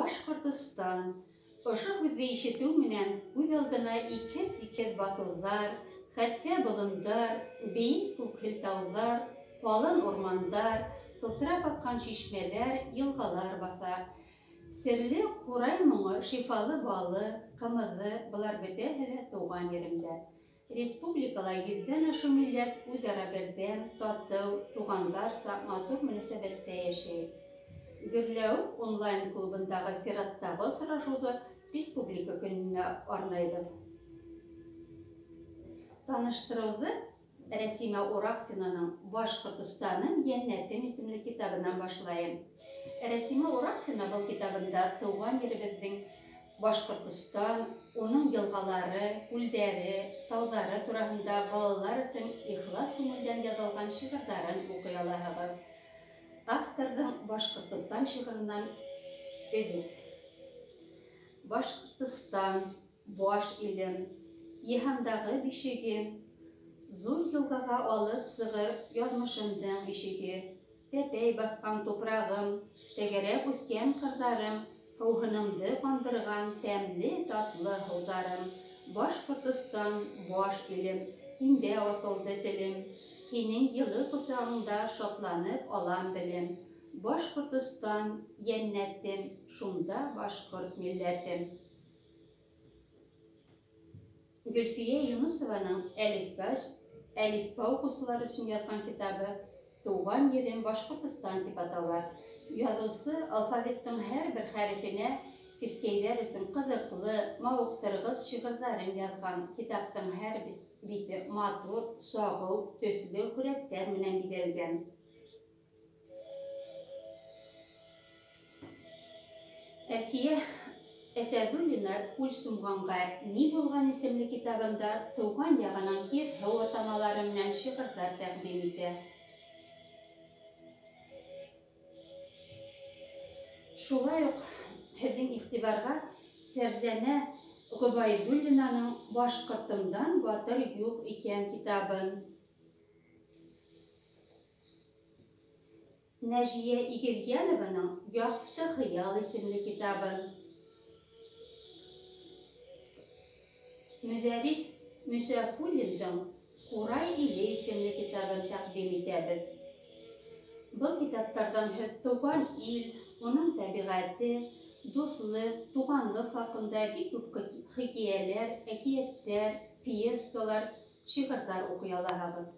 Башкортостан. Ошо һүҙҙе ишетеү менән күҙ алдына икһеҙ-сикһеҙ баҫыуҙар, хәтфә болондар, бейек күкһел тауҙар, ҡалын урмандар, сылтырап аҡҡан шишмәләр, йылғалар баҫа. Серле ҡурай моңо, шифалы балы, ҡымыҙы, былар бөтәһе лә тыуған еремдә. Республикала 100-дән ашу милләт үҙ-ара берҙәм, татыу, туғандарса матур мөнәсәбәттә йәшәй. Гөрләүек онлайн клубындағы сираттағы осрашыуҙы республика көнөнә арнайбыҙ. Таныштырыуҙы Рәсимә Урахсинаның «Башҡортостаным, йәннәтем» исемле китабынан башлайым. Рәсимә Урахсина был китабында тыуған еребеҙҙең Башҡортостан, уның йылғалары, күлдәре, тауҙары тураһында балалар өсөн ихлас күңелдән яҙылған шиғырҙарын уҡый алаһығыҙ. Авторҙың Башҡортостан шиғырынан өҙөк. Башҡортостан, баш илем, йыһандағы бишеге, ҙур йылғаға алып сығыр яҙмышымдың ишеге, тәпәй баҫҡан тупрағым, тәгәрәп үҫкән ҡырҙарым, һыуһынымды ҡандырған тәмле, татлы һыуҙарым. Башҡортостан, баш илем, һиндә асылды телем, һинең йылы ҡосағыңда шатланып алам белем. Башҡортостан, йәннәтем, шунда башҡорт милләтем. Гөлфиә Юнусованың әлифба уҡыусылар өсөн яҙған китабы «Тыуған ерем Башҡортостан» тип атала. Яҙыусы алфавиттың һәр бер хәрефенә кескәйҙәр өсөн ҡыҙыҡлы, мауыҡтырғыс шиғырҙарын яҙған. Китаптың һәр бите матур, сағыу, төҫлө һүрәттәр менән биҙәлгән. Әлфиә Әсәҙуллина «Күл сумғанға ни булған» исемле китабында тыуған яғынан һыу атамалары менән шиғырҙар тәҡдим итә. Шулай уҡ һеҙҙең иғтибарға Фәрзәнә Ғөбайҙуллинаның «Башҡортомдан батыр юҡ икән» китабын, Нәжиә Игеҙйәнованың «Яҡты хыял» исемле китабын, Мөҙәррис Мөсәфуллиндың «Ҡурай иле» исемле китабын тәҡдим итәбеҙ. Был китаптарҙан һеҙ тыуған ил, уның тәбиғәте, дуҫлыҡ, туғанлыҡ хаҡында бик күп хикәйәләр, әкиәттәр, пьесалар, шиғырҙар уҡый алаһығыҙ.